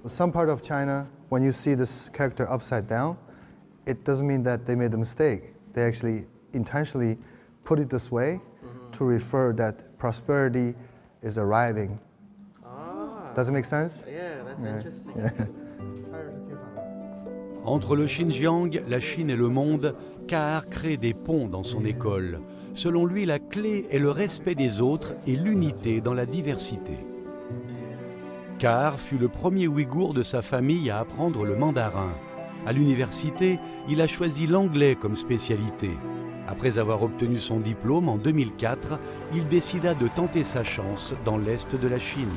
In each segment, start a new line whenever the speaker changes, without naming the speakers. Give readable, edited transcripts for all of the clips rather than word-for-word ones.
Some part of China, when you see this character upside down, it doesn't mean that they made a mistake. They actually intentionally put it this way to refer that prosperity is arriving. Does it make sense?
Yeah, that's interesting.
Entre le Xinjiang, la Chine et le monde, Kahar crée des ponts dans son école. Selon lui, la clé est le respect des autres et l'unité dans la diversité. Kahar fut le premier Ouïghour de sa famille à apprendre le mandarin. À l'université, il a choisi l'anglais comme spécialité. Après avoir obtenu son diplôme en 2004, il décida de tenter sa chance dans l'est de la Chine.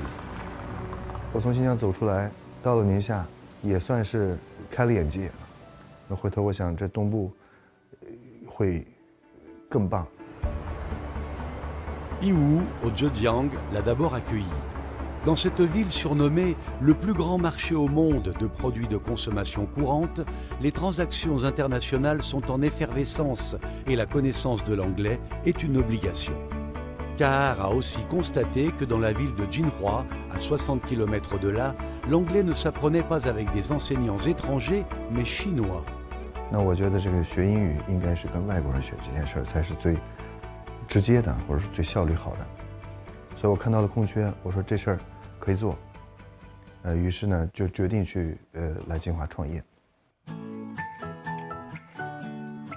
我从新疆走出来，到了宁夏，也算是开了眼界。那回头我想，这东部会更棒。
Yiwu, au Zhejiang, l'a d'abord accueilli. Dans cette ville surnommée le plus grand marché au monde de produits de consommation courante, les transactions internationales sont en effervescence et la connaissance de l'anglais est une obligation. Kahar a aussi constaté que dans la ville de Jinhua, à 60 km de là, l'anglais ne s'apprenait pas avec des enseignants étrangers, mais chinois.
那我觉得这个学英语应该是跟外国人学这件事儿才是最直接的，或者是最效率好的。所以我看到了空缺，我说这事儿可以做。于是呢，就决定去来金华创业。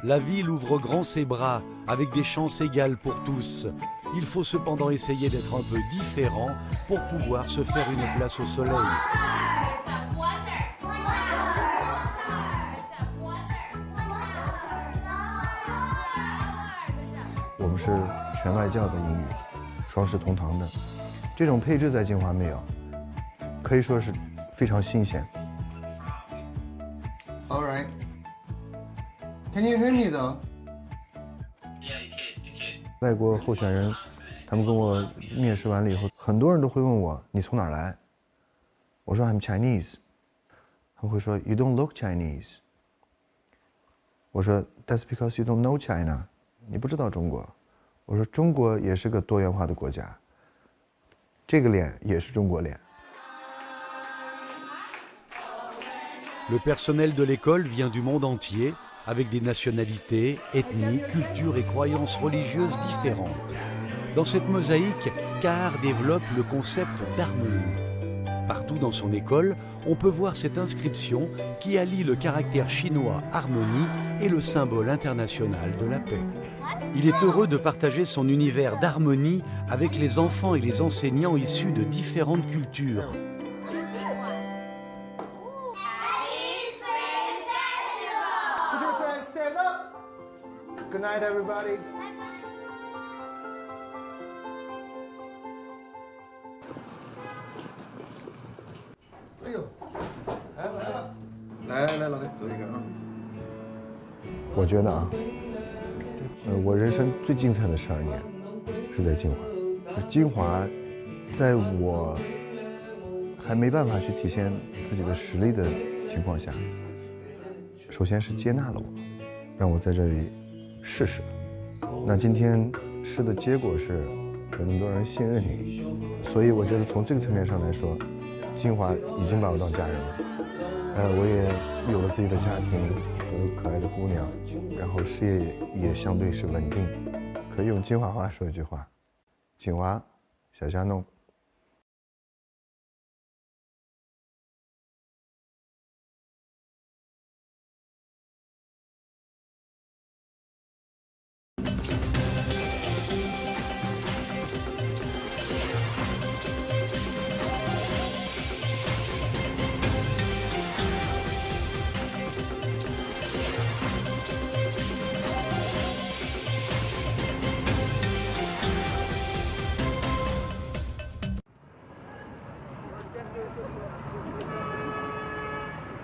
La ville ouvre grand ses bras avec des chances égales pour tous. Il faut cependant essayer d'être un peu différent pour pouvoir se faire une place au soleil.
我们是全外教的英语，双视同堂的，这种配置在金华没有，可以说是非常新鲜。All right. Can you hear me though?
Yeah, it is.
外国候选人，他们跟我面试完了以后，很多人都会问我你从哪儿来？我说 I'm Chinese。他们会说 You don't look Chinese。我说 That's because you don't know China。你不知道中国。我说中国也是个多元化的国家，这个脸也是中国脸。
Le personnel de l'école vient du monde entier, avec des nationalités, ethnies, cultures et croyances religieuses différentes. Dans cette mosaïque, Kahar développe le concept d'harmonie. Partout dans son école, on peut voir cette inscription qui allie le caractère chinois harmonie et le symbole international de la paix. Il est heureux de partager son univers d'harmonie avec les enfants et les enseignants issus de différentes cultures.
Good night, everybody. 哎呦，
来，老弟，走一个啊。
我觉得啊，我人生最精彩的12年是在金华。金华，在我还没办法去体现自己的实力的情况下，首先是接纳了我，让我在这里试试。那今天试的结果是有那么多人信任你，所以我觉得从这个层面上来说，金华已经把我当家人了。我也有了自己的家庭，有可爱的姑娘，然后事业也相对是稳定。可以用金华话说一句话：金华小家弄。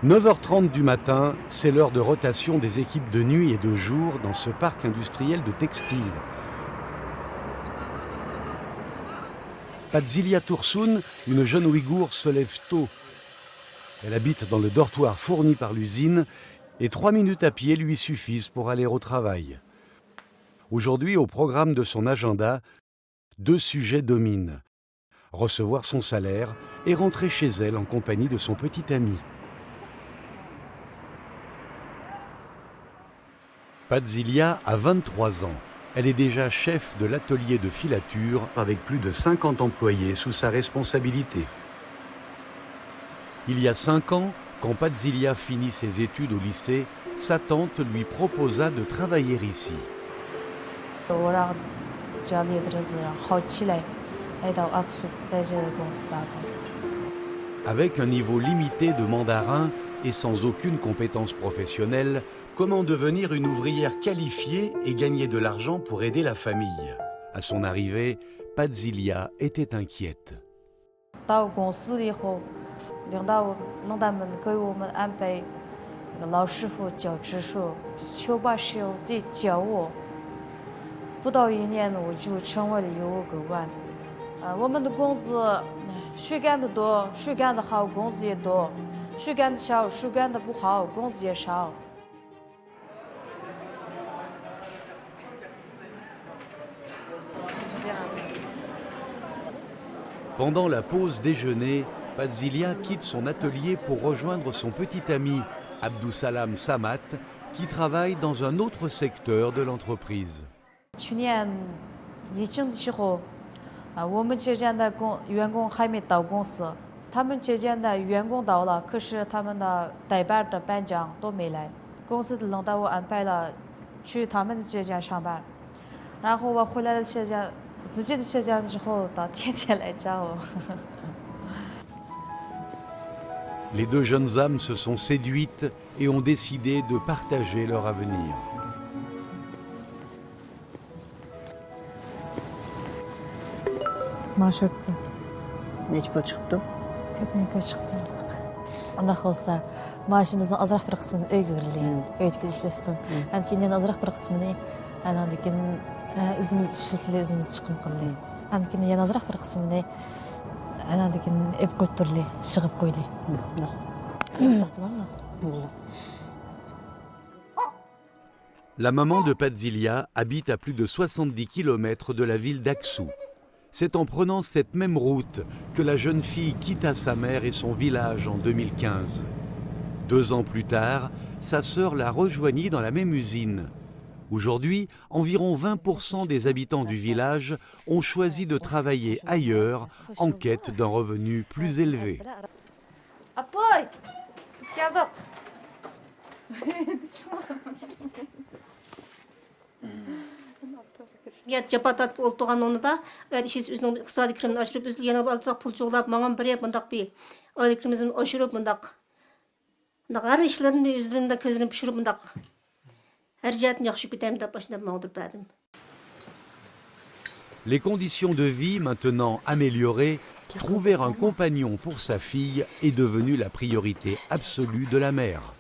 9h30 du matin, c'est l'heure de rotation des équipes de nuit et de jour dans ce parc industriel de textile. Padzilia Tursun, une jeune Ouïghour, se lève tôt. Elle habite dans le dortoir fourni par l'usine et 3 minutes à pied lui suffisent pour aller au travail. Aujourd'hui, au programme de son agenda, 2 sujets dominent. recevoir son salaire et rentrer chez elle en compagnie de son petit ami. Padzilia a 23 ans. Elle est déjà chef de l'atelier de filature avec plus de 50 employés sous sa responsabilité. Il y a 5 ans, quand Padzilia finit ses études au lycée, sa tante lui proposa de travailler ici. Avec un niveau limité de mandarin et sans aucune compétence professionnelle, comment devenir une ouvrière qualifiée et gagner de l'argent pour aider la famille? À son arrivée, Padzilia était inquiète. Pendant la pause déjeuner, Padzilia quitte son atelier pour rejoindre son petit ami Abdussalam Samat, qui travaille dans un autre secteur de l'entreprise. Les deux jeunes âmes se sont séduites et ont décidé de partager leur avenir. La maman de Padzilia habite à plus de 70 km de la ville d'Aksou. C'est en prenant cette même route que la jeune fille quitta sa mère et son village en 2015. 2 ans plus tard, sa sœur la rejoignit dans la même usine. Aujourd'hui, environ 20% des habitants du village ont choisi de travailler ailleurs en quête d'un revenu plus élevé. Les conditions de vie maintenant améliorées, trouver un compagnon pour sa fille est devenu la priorité absolue de la mère.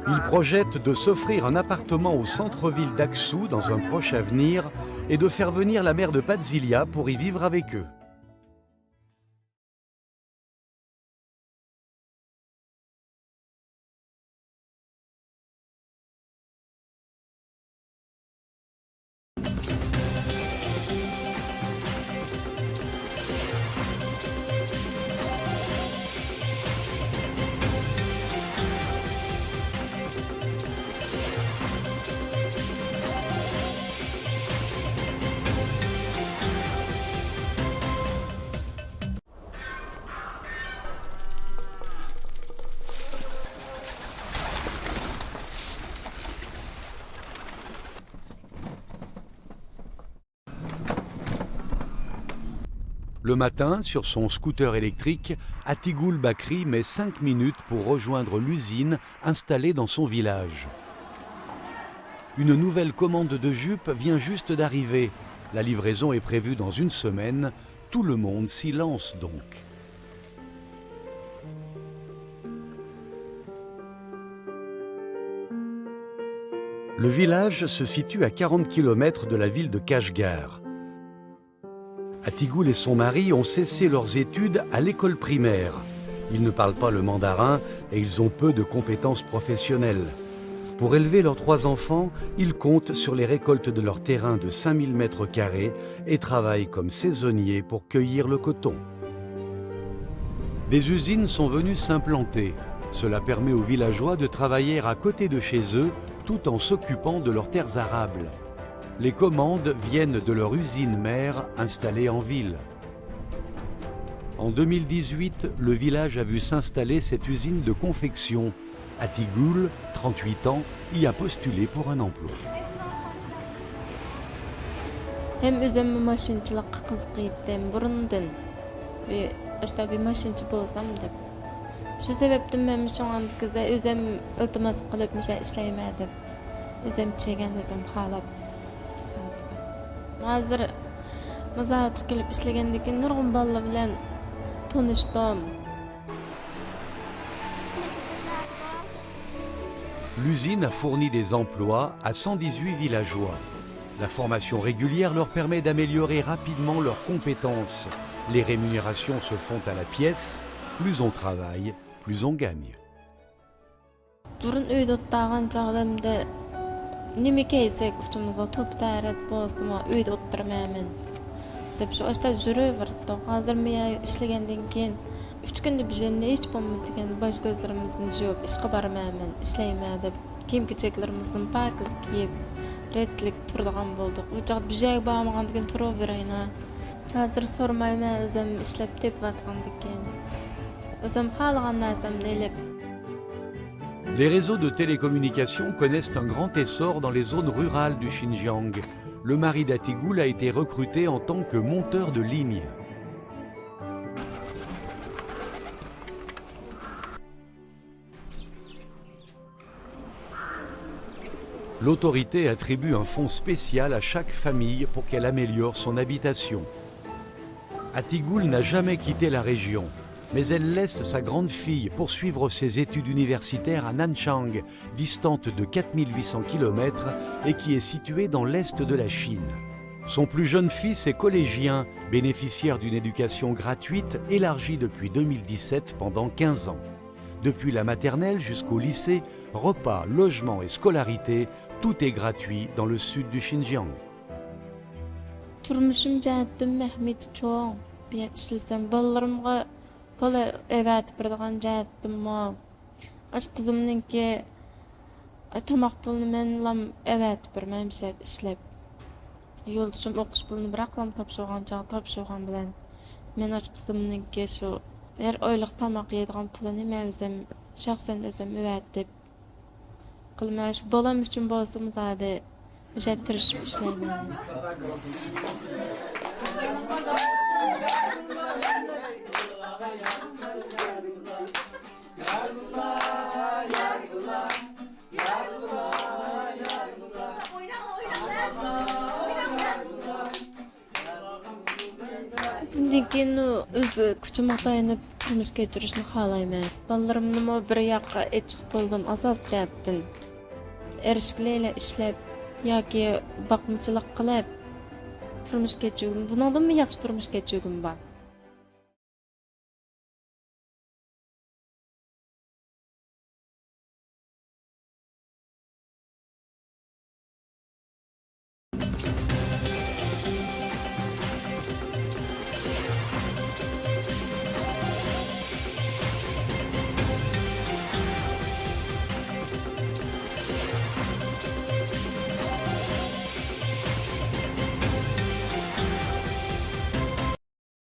Il projette de s'offrir un appartement au centre-ville d'Aksou dans un proche avenir et de faire venir la mère de Padzilia pour y vivre avec eux. Le matin, sur son scooter électrique, Atigoul Bakri met 5 minutes pour rejoindre l'usine installée dans son village. Une nouvelle commande de jupes vient juste d'arriver. La livraison est prévue dans une semaine. Tout le monde s'y lance donc. Le village se situe à 40 km de la ville de Kashgar. Atigoul et son mari ont cessé leurs études à l'école primaire. Ils ne parlent pas le mandarin et ils ont peu de compétences professionnelles. Pour élever leurs 3 enfants, ils comptent sur les récoltes de leur terrain de 5000 m² et travaillent comme saisonniers pour cueillir le coton. Des usines sont venues s'implanter. Cela permet aux villageois de travailler à côté de chez eux tout en s'occupant de leurs terres arables. Les commandes viennent de leur usine mère installée en ville. En 2018, le village a vu s'installer cette usine de confection. Atigoul, 38 ans, y a postulé pour un emploi.
Hem özüm maşinçilikka kızıqydım burundan. Bir maşinçi bolsam dep. Şu sebepten men şoňamda özüm iltimas qılıp işleýmädim. Özüm çegen özüm halap. Hazır mazawatga kelip işlegendik nurgun balla bilen tanışdym.
L'usine a fourni des emplois à 118 villageois. La formation régulière leur permet d'améliorer rapidement leurs compétences. Les rémunérations se font à la pièce. Plus on travaille, plus on gagne.
Burun öýde otdagan çagdamda nime keýsek uçumyzda top täret bolsam öýde oturmaýmyn. Dep şu açda jüreberdi. Hazır men işlegenden keyin 3 günde bijenle hiç bolmadygan baş gözlerimizni jop işe barmaýmyn, işleýmädip, kiyim-kecheklerimizden pakiz giyip, retlik turdygan boldyk. Bu çagda bijeg barmagandygan turup berýän. Hazır sormaýmän özüm işlep tepatgandyken. Özüm halagan narsamny elep.
Les réseaux de télécommunications connaissent un grand essor dans les zones rurales du Xinjiang. Le mari d'Atigoul a été recruté en tant que monteur de ligne. L'autorité attribue un fonds spécial à chaque famille pour qu'elle améliore son habitation. Atigoul n'a jamais quitté la région, mais elle laisse sa grande fille poursuivre ses études universitaires à Nanchang, distante de 4800 km et qui est située dans l'est de la Chine. Son plus jeune fils est collégien, bénéficiaire d'une éducation gratuite élargie depuis 2017 pendant 15 ans. Depuis la maternelle jusqu'au lycée, repas, logement et scolarité, tout est gratuit dans le sud du Xinjiang.
Turmuşum jatdym Mehmet çoğ. Bir işlesem ballalarımga bola evet birdigan jatdym mo. Aş kızımnınki tamak pulunu men lam evet bermemşet işlep. Yoldaşım okuş pulunu bıraklam tapşırgan çağı tapşırgan bilen. Men aş kızımnınki şu her oylyk tamak yedigan pulunu men özüm şahsen özüm evet dep qılmaş bolam üçün bolsam zade tirişip işleýmän. Bundan keyin özü küçüme dayanıp turmuş geçirişini halaýmän. Ballalarymny bir ýakka etçik boldum asas jatdan. Erişkileyle işlep yoki bakmçılık qılıp turmuş geçirgüm. Bundan mı yaxşı turmuş geçirgüm bar?